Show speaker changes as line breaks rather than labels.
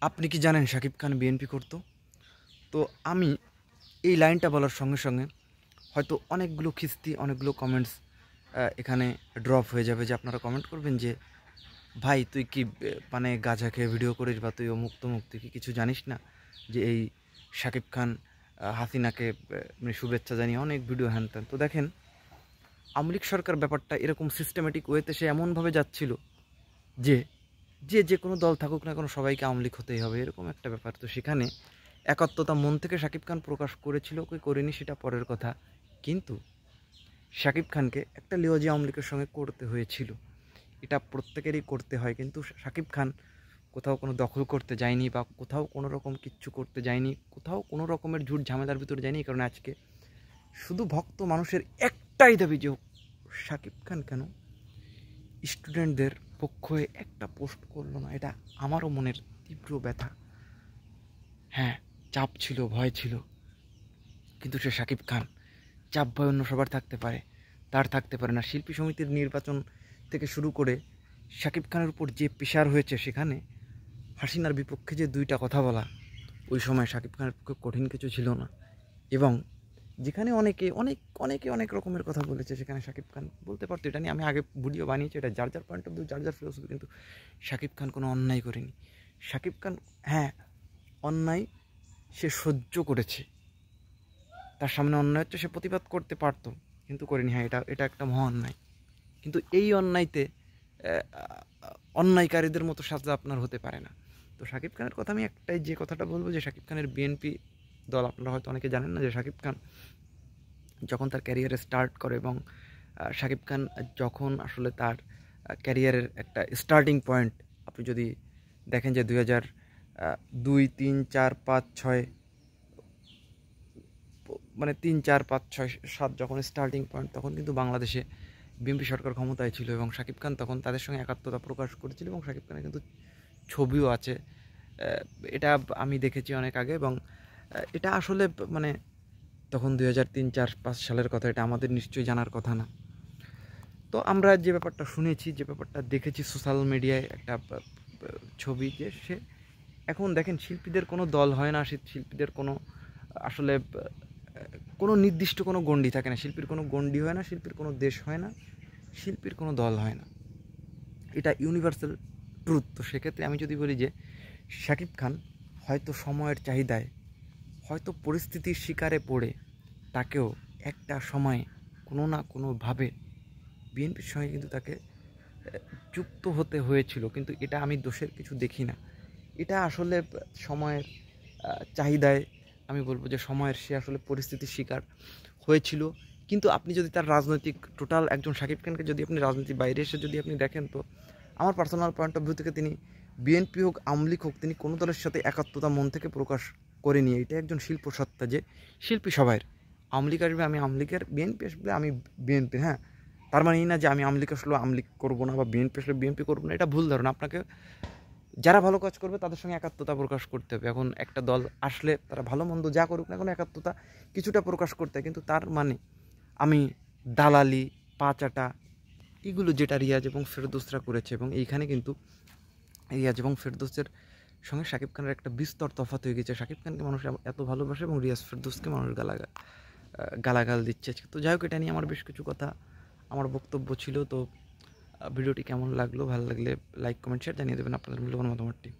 আপনি কি জানেন শাকিব খান বিএনপি করতো? তো আমি এই লাইনটা বলার সঙ্গে সঙ্গে হয়তো অনেকগুলো খিস্তি, অনেকগুলো কমেন্টস এখানে ড্রপ হয়ে যাবে, যে আপনারা কমেন্ট করবেন যে, "ভাই তুই কি মানে গাঁজা খেয়ে ভিডিও করিস, বা তুই অমুক তমুক, তুই কি কিছু জানিস না যে এই শাকিব খান হাসিনাকে মানে শুভেচ্ছা জানিয়ে অনেক ভিডিও হ্যান ত্যান।" তো দেখেন, আওয়ামী লীগ সরকার ব্যাপারটা এরকম সিস্টেমেটিক ওয়েতে সে এমনভাবে যাচ্ছিল যে যে যে কোনো দল থাকুক না কোনো, সবাইকে আওয়ামী লীগ হতেই হবে, এরকম একটা ব্যাপার। তো সেখানে একাত্মতা মন থেকে শাকিব খান প্রকাশ করেছিল কি করেনি সেটা পরের কথা, কিন্তু শাকিব খানকে একটা লিওজি আওয়ামী লীগের সঙ্গে করতে হয়েছিল। এটা প্রত্যেকেরই করতে হয়, কিন্তু শাকিব খান কোথাও কোনো দখল করতে যায়নি, বা কোথাও কোনো রকম কিচ্ছু করতে যায়নি, কোথাও কোনো রকমের ঝুট ঝামেলার ভিতরে যায়নি। কারণ আজকে শুধু ভক্ত মানুষের একটাই দাবি যে শাকিব খান কেন স্টুডেন্টদের পক্ষ হয়ে একটা পোস্ট করলো না। এটা আমারও মনের তীব্র ব্যথা। হ্যাঁ, চাপ ছিল, ভয় ছিল, কিন্তু সে শাকিব খান। চাপ ভয় অন্য সবার থাকতে পারে, তার থাকতে পারে না। শিল্পী সমিতির নির্বাচন থেকে শুরু করে শাকিব খানের উপর যে প্রেশার হয়েছে, সেখানে হাসিনার বিপক্ষে যে দুইটা কথা বলা, ওই সময় শাকিব খানের পক্ষে কঠিন কিছু ছিল না। এবং যেখানে অনেকে অনেক রকমের কথা বলেছে, সেখানে শাকিব খান বলতে পারতো, এটা নিয়ে আমি আগে ভিডিও বানিয়েছি, এটা যার যার পয়েন্ট অফ ভিউ, যার যার ফিলোসফি, কিন্তু শাকিব খান কোনো অন্যায় করেনি। শাকিব খান, হ্যাঁ, অন্যায় সে সহ্য করেছে, তার সামনে অন্যায় হচ্ছে, সে প্রতিবাদ করতে পারতো, কিন্তু করেনি। হ্যাঁ, এটা এটা একটা মহা অন্যায়, কিন্তু এই অন্যায়তে অন্যায়কারীদের মতো সাজা আপনার হতে পারে না। তো শাকিব খানের কথা আমি একটাই যে কথাটা বলবো, যে শাকিব খানের বিএনপি দল, আপনারা হয়তো অনেকে জানেন না যে শাকিব খান যখন তার ক্যারিয়ারে স্টার্ট করে, এবং শাকিব খান যখন আসলে তার ক্যারিয়ারের একটা স্টার্টিং পয়েন্ট, আপনি যদি দেখেন যে 2002, 3, 4, 5, 6, মানে 3, 4, 5, 6, 7 যখন স্টার্টিং পয়েন্ট, তখন কিন্তু বাংলাদেশে বিএনপি সরকার ক্ষমতায় ছিল, এবং শাকিব খান তখন তাদের সঙ্গে একাত্মতা প্রকাশ করেছিল, এবং শাকিব খানের কিন্তু ছবিও আছে। এটা আমি দেখেছি অনেক আগে, এবং এটা আসলে মানে তখন 2003, 4, 5 সালের কথা, এটা আমাদের নিশ্চয়ই জানার কথা না। তো আমরা যে ব্যাপারটা শুনেছি, যে ব্যাপারটা দেখেছি সোশ্যাল মিডিয়ায়, একটা ছবি, যে সে এখন দেখেন শিল্পীদের কোনো দল হয় না, শিল্পীদের কোনো আসলে কোনো নির্দিষ্ট কোনো গণ্ডি থাকে না, শিল্পীর কোনো গণ্ডি হয় না, শিল্পীর কোনো দেশ হয় না, শিল্পীর কোনো দল হয় না, এটা ইউনিভার্সাল ট্রুথ। তো সেক্ষেত্রে আমি যদি বলি যে শাকিব খান হয়তো সময়ের চাহিদায়, হয়তো পরিস্থিতির শিকারে পড়ে, তাকেও একটা সময়ে কোনো না কোনোভাবে বিএনপির সঙ্গে কিন্তু তাকে যুক্ত হতে হয়েছিল, কিন্তু এটা আমি দোষের কিছু দেখি না। এটা আসলে সময়ের চাহিদায়, আমি বলবো যে সময়ের, সে আসলে পরিস্থিতির শিকার হয়েছিল। কিন্তু আপনি যদি তার রাজনৈতিক টোটাল একজন শাকিব খানকে যদি আপনি রাজনীতির বাইরে এসে যদি আপনি দেখেন, তো আমার পার্সোনাল পয়েন্ট অফ ভিউ থেকে তিনি বিএনপি হোক, আওয়ামী লীগ হোক, তিনি কোনো দলের সাথে একাত্মতা মন থেকে প্রকাশ করেনি। এটা একজন শিল্প সত্তা, যে শিল্পী সবাইয়ের, আওয়ামী লীগ আসবে আমি আওয়ামী লীগের, বিএনপি আসবে আমি বিএনপি। হ্যাঁ, তার মানে এই না যে আমি আওয়ামী লীগ আসলে আওয়ামী লীগ করবো না, বা বিএনপি আসলে বিএনপি করবো না। এটা ভুল ধারণা। আপনাকে যারা ভালো কাজ করবে তাদের সঙ্গে একাত্মতা প্রকাশ করতে হবে। এখন একটা দল আসলে তারা ভালো মন্দ যা করুক না, কোনো একাত্মতা কিছুটা প্রকাশ করতে হয়, কিন্তু তার মানে আমি দালালি, পাচাটা, এগুলো যেটা রিয়াজ এবং ফেরদৌসরা করেছে, এবং এইখানে কিন্তু রিয়াজ এবং ফেরদৌসের সঙ্গে শাকিব খানের একটা বিস্তর তফাৎ হয়ে গেছে। শাকিব খানকে মানুষ এত ভালোবাসে, এবং রিয়াজ ফেরদৌসকে মানুষ গালাগাল দিচ্ছে। তো যাই হোক, এটা নিয়ে আমার বেশ কিছু কথা, আমার বক্তব্য ছিল। তো ভিডিওটি কেমন লাগলো, ভালো লাগলে লাইক, কমেন্ট, শেয়ার জানিয়ে দেবেন আপনাদের মূল্যবান মতামতটি।